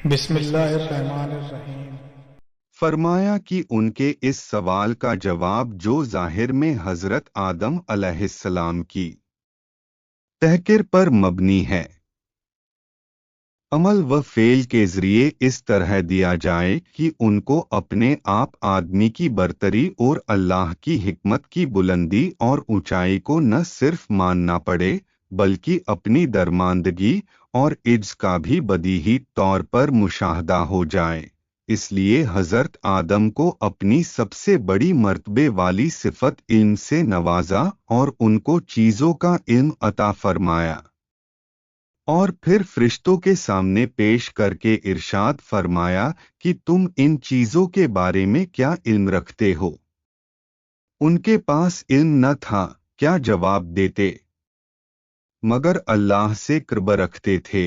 بسم اللہ الرحمن الرحیم۔ فرمایا کہ ان کے اس سوال کا جواب جو ظاہر میں حضرت آدم علیہ السلام کی تحقیر پر مبنی ہے، عمل و فعل کے ذریعے اس طرح دیا جائے کہ ان کو اپنے آپ آدمی کی برتری اور اللہ کی حکمت کی بلندی اور اونچائی کو نہ صرف ماننا پڑے بلکہ اپنی درماندگی اور عجز کا بھی بدیہی طور پر مشاہدہ ہو جائے۔ اس لیے حضرت آدم کو اپنی سب سے بڑی مرتبے والی صفت علم سے نوازا اور ان کو چیزوں کا علم عطا فرمایا، اور پھر فرشتوں کے سامنے پیش کر کے ارشاد فرمایا کہ تم ان چیزوں کے بارے میں کیا علم رکھتے ہو؟ ان کے پاس علم نہ تھا، کیا جواب دیتے؟ مگر اللہ سے قرب رکھتے تھے۔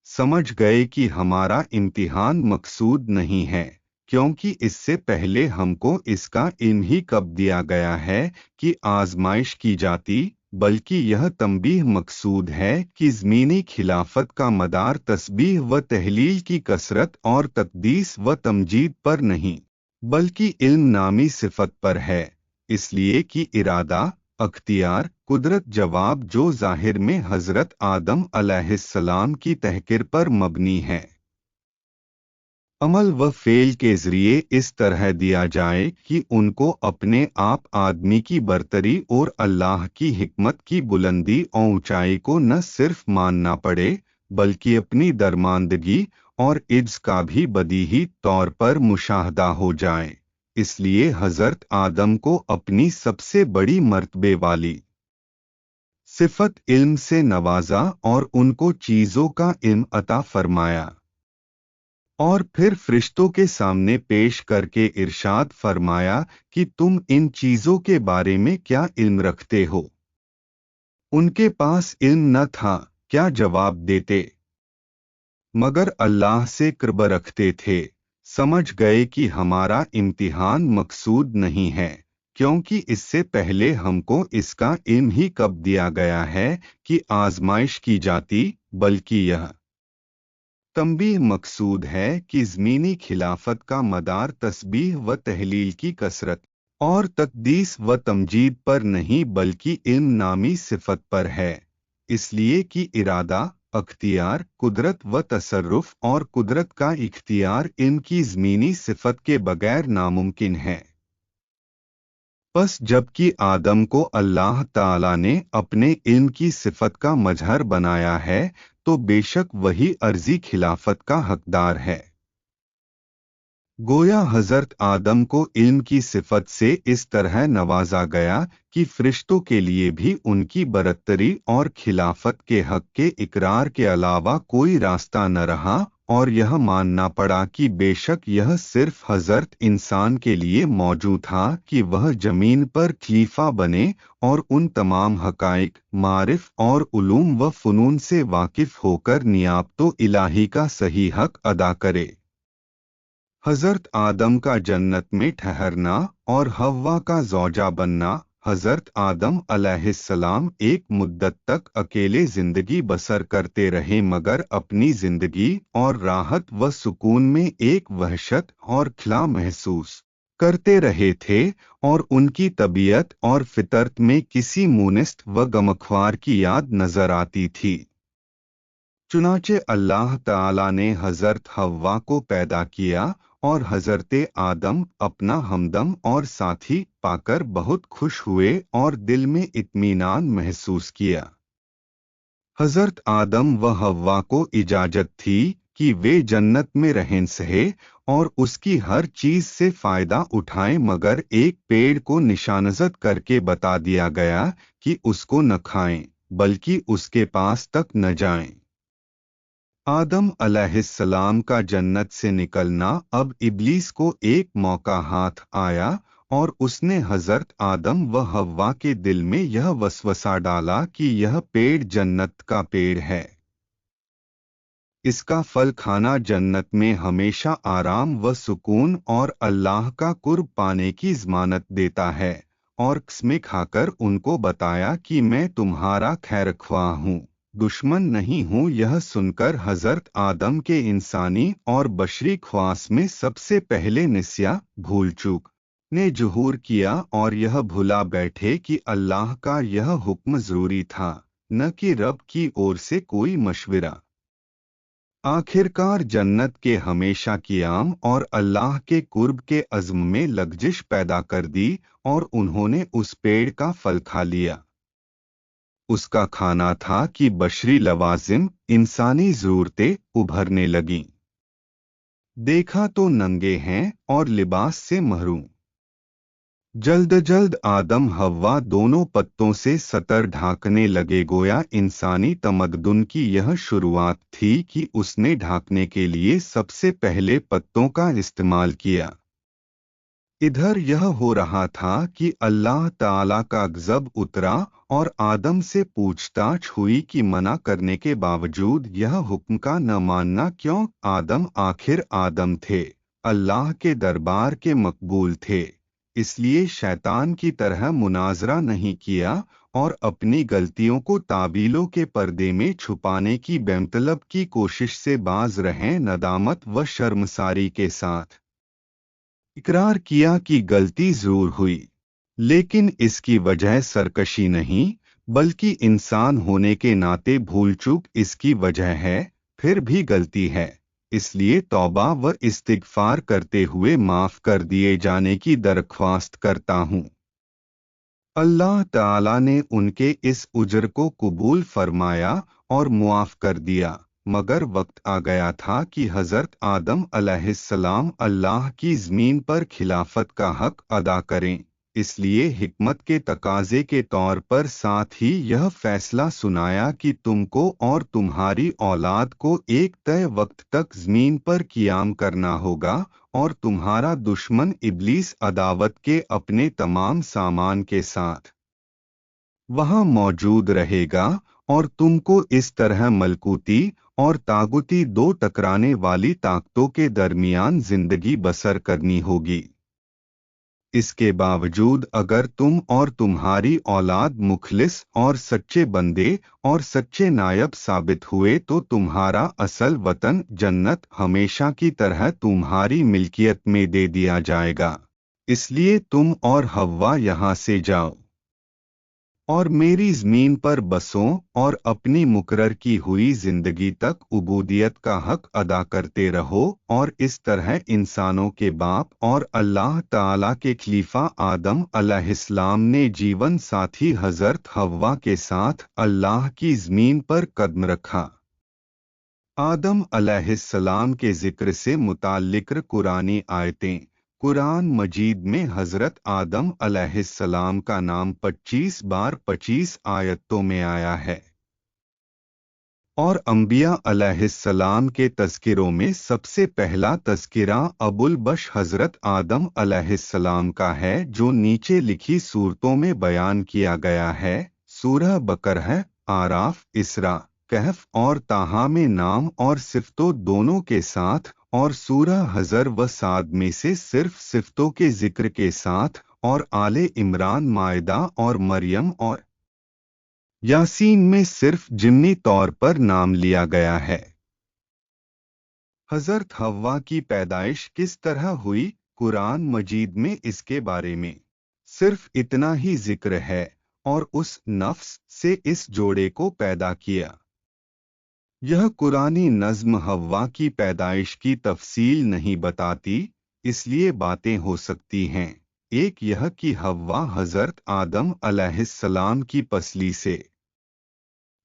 سمجھ گئے کہ ہمارا امتحان مقصود نہیں ہے، کیونکہ اس سے پہلے ہم کو اس کا علم ہی کب دیا گیا ہے کہ آزمائش کی جاتی، بلکہ یہ تنبیہ مقصود ہے کہ زمینی خلافت کا مدار تسبیح و تہلیل کی کثرت اور تقدیس و تمجید پر نہیں بلکہ علم نامی صفت پر ہے، اس لیے کہ ارادہ، اختیار، قدرت جواب جو ظاہر میں حضرت آدم علیہ السلام کی تحقیر پر مبنی ہے، عمل و فعل کے ذریعے اس طرح دیا جائے کہ ان کو اپنے آپ آدمی کی برتری اور اللہ کی حکمت کی بلندی اور اونچائی کو نہ صرف ماننا پڑے بلکہ اپنی درماندگی اور عجز کا بھی بدیہی طور پر مشاہدہ ہو جائے۔ اس لیے حضرت آدم کو اپنی سب سے بڑی مرتبے والی صفت علم سے نوازا اور ان کو چیزوں کا علم عطا فرمایا، اور پھر فرشتوں کے سامنے پیش کر کے ارشاد فرمایا کہ تم ان چیزوں کے بارے میں کیا علم رکھتے ہو؟ ان کے پاس علم نہ تھا، کیا جواب دیتے؟ مگر اللہ سے قرب رکھتے تھے۔ سمجھ گئے کہ ہمارا امتحان مقصود نہیں ہے، کیونکہ اس سے پہلے ہم کو اس کا علم ہی کب دیا گیا ہے کہ آزمائش کی جاتی، بلکہ یہ تنبیہ مقصود ہے کہ زمینی خلافت کا مدار تسبیح و تہلیل کی کثرت اور تقدیس و تمجید پر نہیں بلکہ علم نامی صفت پر ہے، اس لیے کہ ارادہ، اختیار، قدرت و تصرف اور قدرت کا اختیار علم کی زمینی صفت کے بغیر ناممکن ہے۔ پس جبکہ آدم کو اللہ تعالی نے اپنے علم کی صفت کا مظہر بنایا ہے تو بے شک وہی عرضی خلافت کا حقدار ہے۔ گویا حضرت آدم کو علم کی صفت سے اس طرح نوازا گیا کہ فرشتوں کے لیے بھی ان کی برتری اور خلافت کے حق کے اقرار کے علاوہ کوئی راستہ نہ رہا، اور یہ ماننا پڑا کہ بے شک یہ صرف حضرت انسان کے لیے موجود تھا کہ وہ زمین پر خلیفہ بنے اور ان تمام حقائق، معارف اور علوم و فنون سے واقف ہو کر نیابت و الہی کا صحیح حق ادا کرے۔ حضرت آدم کا جنت میں ٹھہرنا اور حوا کا زوجہ بننا۔ حضرت آدم علیہ السلام ایک مدت تک اکیلے زندگی بسر کرتے رہے مگر اپنی زندگی اور راحت و سکون میں ایک وحشت اور خلا محسوس کرتے رہے تھے، اور ان کی طبیعت اور فطرت میں کسی مونست و غمخوار کی یاد نظر آتی تھی۔ چنانچہ اللہ تعالی نے حضرت حوا کو پیدا کیا اور حضرت آدم اپنا ہمدم اور ساتھی پا کر بہت خوش ہوئے اور دل میں اطمینان محسوس کیا۔ حضرت آدم و حوا کو اجازت تھی کہ وہ جنت میں رہیں سہے اور اس کی ہر چیز سے فائدہ اٹھائیں مگر ایک پیڑ کو نشانزد کر کے بتا دیا گیا کہ اس کو نہ کھائیں بلکہ اس کے پاس تک نہ جائیں۔ آدم علیہ السلام کا جنت سے نکلنا اب ابلیس کو ایک موقع ہاتھ آیا اور اس نے حضرت آدم و حوا کے دل میں یہ وسوسہ ڈالا کہ یہ پیڑ جنت کا پیڑ ہے، اس کا پھل کھانا جنت میں ہمیشہ آرام و سکون اور اللہ کا قرب پانے کی ضمانت دیتا ہے، اور قسمیں کھا کر ان کو بتایا کہ میں تمہارا خیرخواہ ہوں۔ दुश्मन नहीं हूँ। यह सुनकर हजरत आदम के इंसानी और बशरी ख्वास में सबसे पहले निस्या भूल चूक ने जुहूर किया और यह भुला बैठे कि अल्लाह का यह हुक्म जरूरी था, न कि रब की ओर से कोई मशविरा। आखिरकार जन्नत के हमेशा क़ियाम और अल्लाह के कुर्ब के अज़्म में लग्जिश पैदा कर दी और उन्होंने उस पेड़ का फल खा लिया। उसका खाना था कि बशरी लवाजिम, इंसानी ज़रूरतें उभरने लगीं। देखा तो नंगे हैं और लिबास से महरूम। जल्द जल्द आदम हव्वा दोनों पत्तों से सतर ढांकने लगे, गोया इंसानी तमद्दुन की यह शुरुआत थी कि उसने ढांकने के लिए सबसे पहले पत्तों का इस्तेमाल किया। इधर यह हो रहा था कि अल्लाह ताला का गज़ब उतरा और आदम से पूछताछ हुई कि मना करने के बावजूद यह हुक्म का न मानना क्यों। आदम आखिर आदम थे, अल्लाह के दरबार के मकबूल थे, इसलिए शैतान की तरह मुनाजरा नहीं किया और अपनी गलतियों को ताबीलों के पर्दे में छुपाने की बेमतलब की कोशिश से बाज रहें। नदामत व शर्मसारी के साथ इकरार किया कि गलती जरूर हुई, लेकिन इसकी वजह सरकशी नहीं बल्कि इंसान होने के नाते भूल चूक इसकी वजह है। फिर भी गलती है, इसलिए तौबा व इस्तिगफार करते हुए माफ कर दिए जाने की दरख्वास्त करता हूँ। अल्लाह ताला ने उनके इस उज्र को कबूल फरमाया और मुआफ कर दिया, मगर वक्त आ गया था कि हज़रत आदम अलैहिस्सलाम अल्लाह की ज़मीन पर खिलाफत का हक अदा करें। इसलिए हिकमत के तकाजे के तौर पर साथ ही यह फैसला सुनाया कि तुमको और तुम्हारी औलाद को एक तय वक्त तक ज़मीन पर क़ियाम करना होगा और तुम्हारा दुश्मन इब्लीस अदावत के अपने तमाम सामान के साथ वहाँ मौजूद रहेगा और तुमको इस तरह मलकूती और तागुती दो टकराने वाली ताकतों के दरमियान जिंदगी बसर करनी होगी। इसके बावजूद अगर तुम और तुम्हारी औलाद मुखलिस और सच्चे बंदे और सच्चे नायब साबित हुए तो तुम्हारा असल वतन जन्नत हमेशा की तरह तुम्हारी मिल्कियत में दे दिया जाएगा। इसलिए तुम और हव्वा यहाँ से जाओ और मेरी ज़मीन पर बसो और अपनी मुकर्रर की हुई जिंदगी तक उबूदियत का हक अदा करते रहो और इस तरह इंसानों के बाप और अल्लाह ताला के खलीफा आदम अलैहिस्सलाम ने जीवन साथी हज़रत हव्वा के साथ अल्लाह की ज़मीन पर कदम रखा। आदम अलैहिस्सलाम के जिक्र से मुताल्लिक़ कुरानी आयतें। कुरान मजीद में हज़रत आदम अलैहिस्सलाम का नाम 25 बार 25 आयतों में आया है और अंबिया अलैहिस्सलाम के तज़किरों में सबसे पहला तज़किरा अबुल बश हज़रत आदम अलैहिस्सलाम का है, जो नीचे लिखी सूरतों में बयान किया गया है। सूरह बकरह, आराफ, इसरा, कहफ और ताहा में नाम और सिफ़तों दोनों के साथ और सूरह हज़र व साद में से सिर्फ सिफ़तों के जिक्र के साथ और आले इमरान, मायदा और मरियम और यासीन में सिर्फ जिमनी तौर पर नाम लिया गया है। हज़रत हव्वा की पैदाइश किस तरह हुई? कुरान मजीद में इसके बारे में सिर्फ इतना ही जिक्र है और उस नफ्स से इस जोड़े को पैदा किया। यह कुरानी नज़्म हव्वा की पैदाइश की तफसील नहीं बताती, इसलिए बातें हो सकती हैं। एक यह कि हव्वा हज़रत आदम अलैहिस्सलाम की पसली से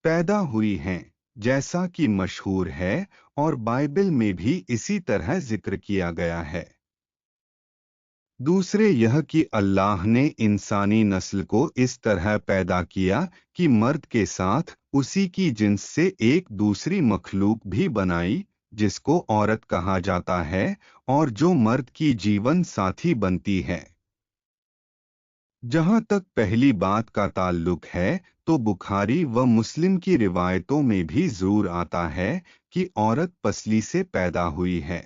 पैदा हुई हैं, जैसा कि मशहूर है और बाइबल में भी इसी तरह जिक्र किया गया है। दूसरे यह कि अल्लाह ने इंसानी नस्ल को इस तरह पैदा किया कि मर्द के साथ उसी की जिन्स से एक दूसरी मखलूक भी बनाई जिसको औरत कहा जाता है और जो मर्द की जीवन साथी बनती है। जहाँ तक पहली बात का ताल्लुक है तो बुखारी व मुस्लिम की रिवायतों में भी ज़रूर आता है कि औरत पसली से पैदा हुई है।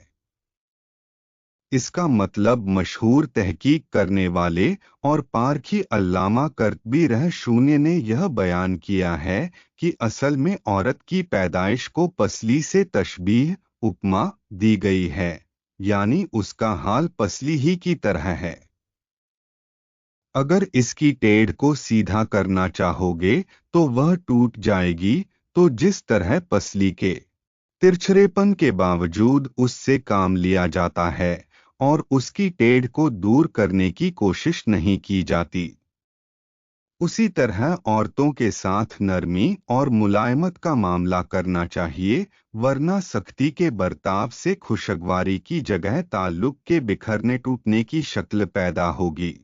इसका मतलब मशहूर तहकीक करने वाले और पारखी अल्लामा कर्तबी रह शून्य ने यह बयान किया है कि असल में औरत की पैदाइश को पसली से तशबीह उपमा दी गई है, यानी उसका हाल पसली ही की तरह है। अगर इसकी टेढ़ को सीधा करना चाहोगे तो वह टूट जाएगी, तो जिस तरह पसली के तिरछरेपन के बावजूद उससे काम लिया जाता है और उसकी टेढ़ को दूर करने की कोशिश नहीं की जाती, उसी तरह औरतों के साथ नरमी और मुलायमत का मामला करना चाहिए, वरना सख्ती के बर्ताव से खुशगवारी की जगह ताल्लुक के बिखरने टूटने की शक्ल पैदा होगी।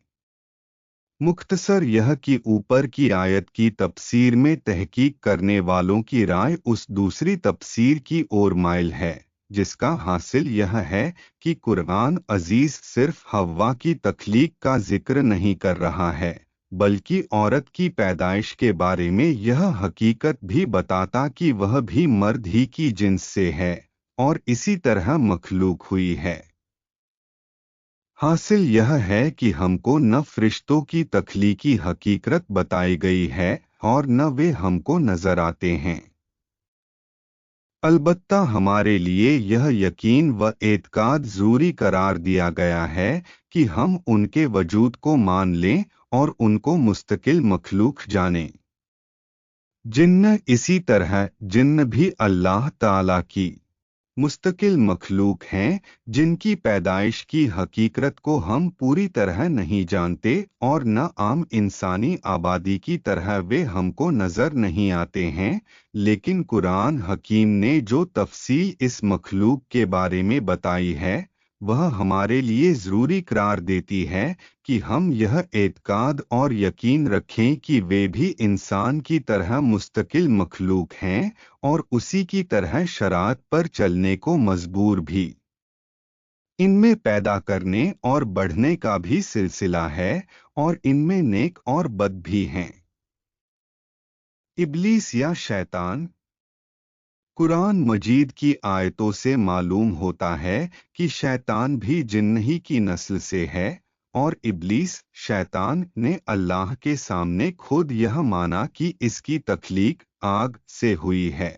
मुख्तसर यह कि ऊपर की आयत की तफसीर में तहकीक करने वालों की राय उस दूसरी तफसीर की ओर माइल है, जिसका हासिल यह है कि कुरान अजीज सिर्फ हव्वा की तख्लीक का जिक्र नहीं कर रहा है, बल्कि औरत की पैदाइश के बारे में यह हकीकत भी बताता कि वह भी मर्द ही की जिन्स से है और इसी तरह मखलूक हुई है। हासिल यह है कि हमको न फरिश्तों की तख्लीकी हकीकत बताई गई है और न वे हमको नजर आते हैं। अलबत्ता हमारे लिए यह यकीन व एतकाद ज़रूरी करार दिया गया है कि हम उनके वजूद को मान लें और उनको मुस्तकिल मखलूक जानें। जिन्न इसी तरह जिन्न भी अल्लाह ताला की मुस्तकिल मखलूक हैं, जिनकी पैदाइश की हकीकत को हम पूरी तरह नहीं जानते और न आम इंसानी आबादी की तरह वे हमको नज़र नहीं आते हैं, लेकिन कुरान हकीम ने जो तफसील इस मखलूक के बारे में बताई है वह हमारे लिए ज़रूरी करार देती है कि हम यह एतकाद और यकीन रखें कि वे भी इंसान की तरह मुस्तकिल मखलूक हैं और उसी की तरह शरात पर चलने को मजबूर भी। इनमें पैदा करने और बढ़ने का भी सिलसिला है और इनमें नेक और बद भी हैं। इब्लीस या शैतान। कुरान मजीद की आयतों से मालूम होता है कि शैतान भी जिन्न ही की नस्ल से है और इब्लीस शैतान ने अल्लाह के सामने खुद यह माना कि इसकी तख्लीक आग से हुई है।